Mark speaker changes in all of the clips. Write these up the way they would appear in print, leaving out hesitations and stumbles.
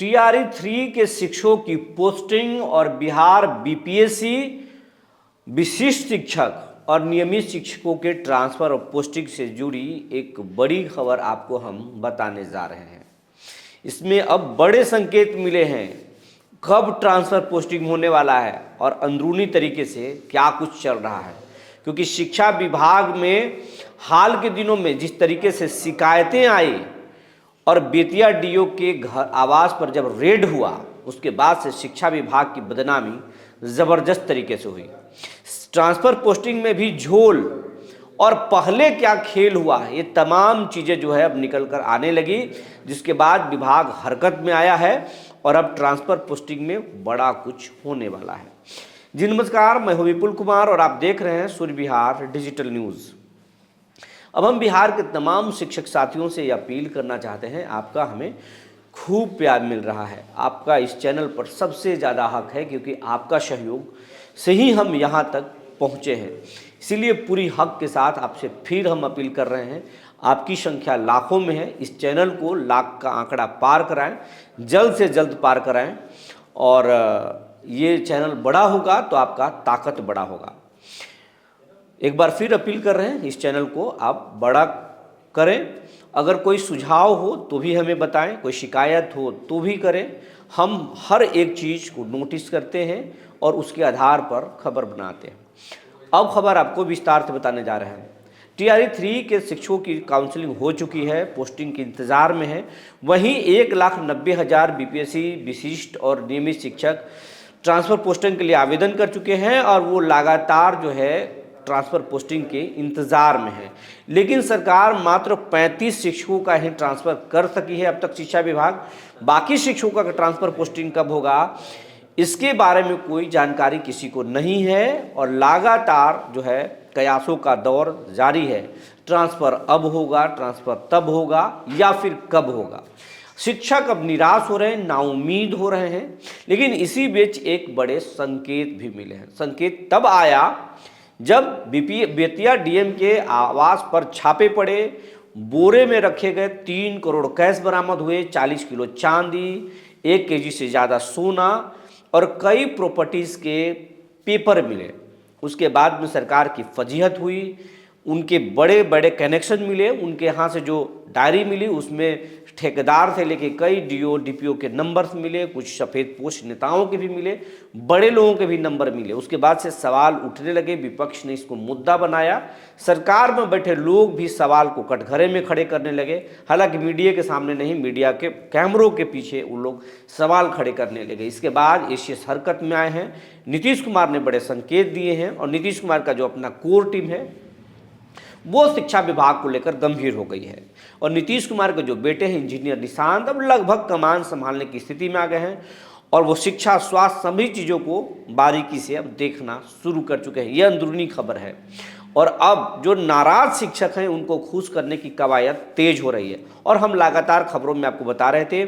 Speaker 1: TRE 3 के शिक्षकों की पोस्टिंग और बिहार बीपीएससी विशिष्ट शिक्षक और नियमित शिक्षकों के ट्रांसफर और पोस्टिंग से जुड़ी एक बड़ी खबर आपको हम बताने जा रहे हैं। इसमें अब बड़े संकेत मिले हैं, कब ट्रांसफर पोस्टिंग होने वाला है और अंदरूनी तरीके से क्या कुछ चल रहा है। क्योंकि शिक्षा विभाग में हाल के दिनों में जिस तरीके से शिकायतें आई और बेतिया डीओ के घर आवास पर जब रेड हुआ, उसके बाद से शिक्षा विभाग की बदनामी ज़बरदस्त तरीके से हुई। ट्रांसफ़र पोस्टिंग में भी झोल और पहले क्या खेल हुआ, ये तमाम चीज़ें जो है अब निकल कर आने लगी, जिसके बाद विभाग हरकत में आया है और अब ट्रांसफ़र पोस्टिंग में बड़ा कुछ होने वाला है। जी नमस्कार, मैं हूं विपुल कुमार और आप देख रहे हैं सूर्य बिहार डिजिटल न्यूज़। अब हम बिहार के तमाम शिक्षक साथियों से ये अपील करना चाहते हैं, आपका हमें खूब प्यार मिल रहा है, आपका इस चैनल पर सबसे ज़्यादा हक है, क्योंकि आपका सहयोग से ही हम यहाँ तक पहुँचे हैं। इसीलिए पूरी हक के साथ आपसे फिर हम अपील कर रहे हैं, आपकी संख्या लाखों में है, इस चैनल को लाख का आंकड़ा पार कराएं, जल्द से जल्द पार कराएं और ये चैनल बड़ा होगा तो आपका ताकत बड़ा होगा। एक बार फिर अपील कर रहे हैं, इस चैनल को आप बड़ा करें। अगर कोई सुझाव हो तो भी हमें बताएं, कोई शिकायत हो तो भी करें। हम हर एक चीज़ को नोटिस करते हैं और उसके आधार पर खबर बनाते हैं। अब खबर आपको विस्तार से बताने जा रहे हैं। टीआरई 3 के शिक्षकों की काउंसलिंग हो चुकी है, पोस्टिंग के इंतज़ार में है। वहीं 1,90,000 बीपीएससी विशिष्ट और नियमित शिक्षक ट्रांसफ़र पोस्टिंग के लिए आवेदन कर चुके हैं और वो लगातार जो है ट्रांसफ़र पोस्टिंग के इंतज़ार में है। लेकिन सरकार मात्र 35 शिक्षकों का ही ट्रांसफ़र कर सकी है अब तक शिक्षा विभाग। बाकी शिक्षकों का ट्रांसफ़र पोस्टिंग कब होगा, इसके बारे में कोई जानकारी किसी को नहीं है और लगातार जो है कयासों का दौर जारी है। ट्रांसफ़र अब होगा, ट्रांसफ़र तब होगा या फिर कब होगा। शिक्षक अब निराश हो रहे हैं, नाउम्मीद हो रहे हैं। लेकिन इसी बीच एक बड़े संकेत भी मिले हैं। संकेत तब आया जब बेतिया डीएम के आवास पर छापे पड़े, बोरे में रखे गए 3 करोड़ कैश बरामद हुए, 40 किलो चांदी, 1 केजी से ज़्यादा सोना और कई प्रॉपर्टीज़ के पेपर मिले। उसके बाद में सरकार की फजीहत हुई, उनके बड़े बड़े कनेक्शन मिले, उनके यहाँ से जो डायरी मिली उसमें ठेकेदार से लेके कई डीओ डीपीओ के नंबर्स मिले, कुछ सफ़ेद पोश नेताओं के भी मिले, बड़े लोगों के भी नंबर मिले। उसके बाद से सवाल उठने लगे, विपक्ष ने इसको मुद्दा बनाया, सरकार में बैठे लोग भी सवाल को कटघरे में खड़े करने लगे। हालांकि मीडिया के सामने नहीं, मीडिया के कैमरों के पीछे वो लोग सवाल खड़े करने लगे। इसके बाद एशियस हरकत में आए हैं, नीतीश कुमार ने बड़े संकेत दिए हैं और नीतीश कुमार का जो अपना कोर टीम है वो शिक्षा विभाग को लेकर गंभीर हो गई है। और नीतीश कुमार के जो बेटे हैं इंजीनियर निशांत अब लगभग कमान संभालने की स्थिति में आ गए हैं और वो शिक्षा, स्वास्थ्य सभी चीज़ों को बारीकी से अब देखना शुरू कर चुके हैं। यह अंदरूनी खबर है और अब जो नाराज शिक्षक हैं उनको खुश करने की कवायद तेज हो रही है। और हम लगातार खबरों में आपको बता रहे थे,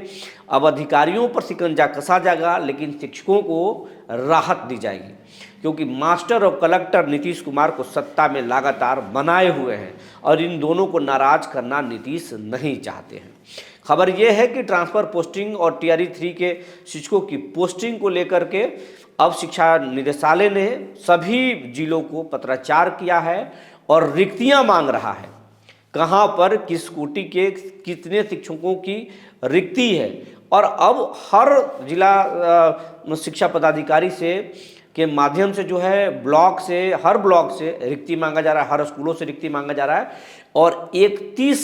Speaker 1: अब अधिकारियों पर शिकंजा कसा जाएगा, लेकिन शिक्षकों को राहत दी जाएगी, क्योंकि मास्टर और कलेक्टर नीतीश कुमार को सत्ता में लगातार बनाए हुए हैं और इन दोनों को नाराज करना नीतीश नहीं चाहते हैं। खबर यह है कि ट्रांसफ़र पोस्टिंग और टीआरई 3 के शिक्षकों की पोस्टिंग को लेकर के अब शिक्षा निदेशालय ने सभी जिलों को पत्राचार किया है और रिक्तियां मांग रहा है। कहां पर किस कोटि के कितने शिक्षकों की रिक्ति है और अब हर जिला शिक्षा पदाधिकारी से के माध्यम से जो है ब्लॉक से, हर ब्लॉक से रिक्ति मांगा जा रहा है, हर स्कूलों से रिक्ति मांगा जा रहा है और 31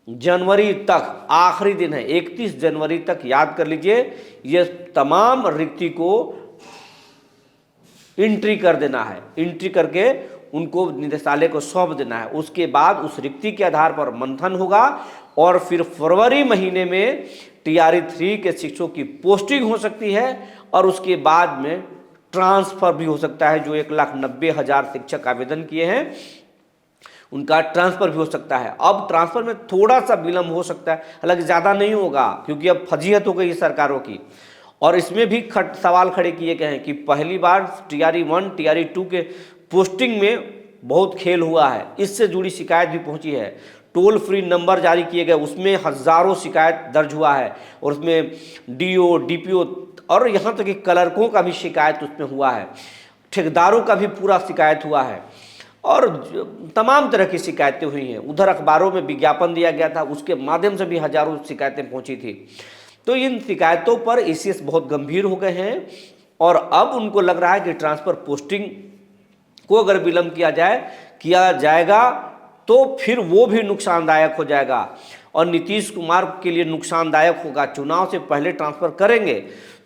Speaker 1: जनवरी तक आखिरी दिन है। 31 जनवरी तक याद कर लीजिए, ये तमाम रिक्ति को एंट्री कर देना है, एंट्री करके उनको निदेशालय को सौंप देना है। उसके बाद उस रिक्ति के आधार पर मंथन होगा और फिर फरवरी महीने में टीआरई 3 के शिक्षकों की पोस्टिंग हो सकती है और उसके बाद में ट्रांसफ़र भी हो सकता है। जो 1,90,000 शिक्षक आवेदन किए हैं उनका ट्रांसफ़र भी हो सकता है। अब ट्रांसफ़र में थोड़ा सा विलम्ब हो सकता है, हालांकि ज़्यादा नहीं होगा, क्योंकि अब फजीहत हो गई है सरकारों की। और इसमें भी सवाल खड़े किए गए हैं कि पहली बार टीआरई 1 टीआरई 2 के पोस्टिंग में बहुत खेल हुआ है, इससे जुड़ी शिकायत भी पहुंची है। टोल फ्री नंबर जारी किए गए, उसमें हज़ारों शिकायत दर्ज हुआ है, और उसमें डीओ, डीपीओ और यहाँ तक कि क्लर्कों का भी शिकायत उसमें हुआ है, ठेकेदारों का भी पूरा शिकायत हुआ है, और तमाम तरह की शिकायतें हुई हैं। उधर अखबारों में विज्ञापन दिया गया था, उसके माध्यम से भी हजारों शिकायतें पहुंची थी। तो इन शिकायतों पर एसीएस बहुत गंभीर हो गए हैं, और अब उनको लग रहा है कि ट्रांसफ़र पोस्टिंग को अगर विलंब किया जाएगा तो फिर वो भी नुकसानदायक हो जाएगा, और नीतीश कुमार के लिए नुकसानदायक होगा। चुनाव से पहले ट्रांसफ़र करेंगे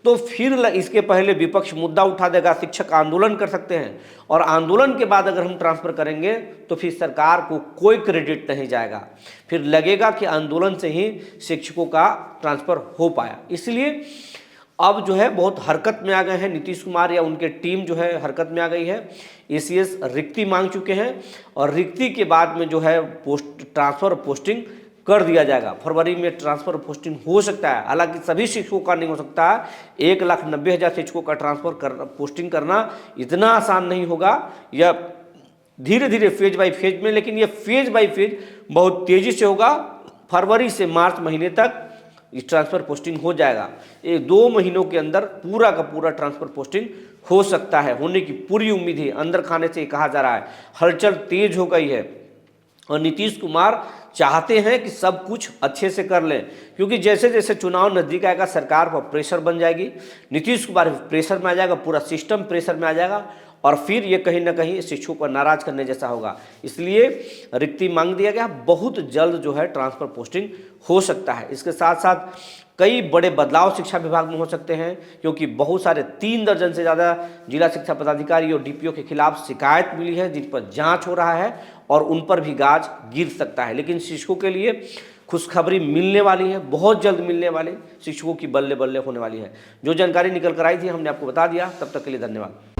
Speaker 1: तो फिर इसके पहले विपक्ष मुद्दा उठा देगा, शिक्षक आंदोलन कर सकते हैं, और आंदोलन के बाद अगर हम ट्रांसफ़र करेंगे तो फिर सरकार को कोई क्रेडिट नहीं जाएगा, फिर लगेगा कि आंदोलन से ही शिक्षकों का ट्रांसफ़र हो पाया। इसलिए अब जो है बहुत हरकत में आ गए हैं नीतीश कुमार, या उनके टीम जो है हरकत में आ गई है। एसीएस रिक्ति मांग चुके हैं, और रिक्ति के बाद में जो है ट्रांसफ़र पोस्टिंग कर दिया जाएगा। फरवरी में ट्रांसफ़र पोस्टिंग हो सकता है, हालांकि सभी शिक्षकों का नहीं हो सकता है। 1,90,000 शिक्षकों का पोस्टिंग करना इतना आसान नहीं होगा, या धीरे धीरे फेज बाई फेज में, लेकिन ये फेज बाई फेज बहुत तेज़ी से होगा। फरवरी से मार्च महीने तक इस ट्रांसफ़र पोस्टिंग हो जाएगा। 2 महीनों के अंदर पूरा का पूरा ट्रांसफ़र पोस्टिंग हो सकता है, होने की पूरी उम्मीद है। अंदर खाने से कहा जा रहा है, हलचल तेज हो गई है, और नीतीश कुमार चाहते हैं कि सब कुछ अच्छे से कर लें, क्योंकि जैसे जैसे चुनाव नज़दीक आएगा सरकार पर प्रेशर बन जाएगी, नीतीश कुमार प्रेशर में आ जाएगा, पूरा सिस्टम प्रेशर में आ जाएगा, और फिर ये कहीं ना कहीं शिक्षकों को नाराज करने जैसा होगा। इसलिए रिक्ति मांग दिया गया, बहुत जल्द जो है ट्रांसफ़र पोस्टिंग हो सकता है। इसके साथ साथ कई बड़े बदलाव शिक्षा विभाग में हो सकते हैं, क्योंकि बहुत सारे 3 दर्जन से ज़्यादा जिला शिक्षा पदाधिकारी और डीपीओ के खिलाफ शिकायत मिली है, जिन पर जांच हो रहा है, और उन पर भी गाज गिर सकता है। लेकिन शिक्षकों के लिए खुशखबरी मिलने वाली है, बहुत जल्द मिलने वाली, शिक्षकों की बल्ले बल्ले होने वाली है। जो जानकारी निकल कर आई थी हमने आपको बता दिया। तब तक के लिए धन्यवाद।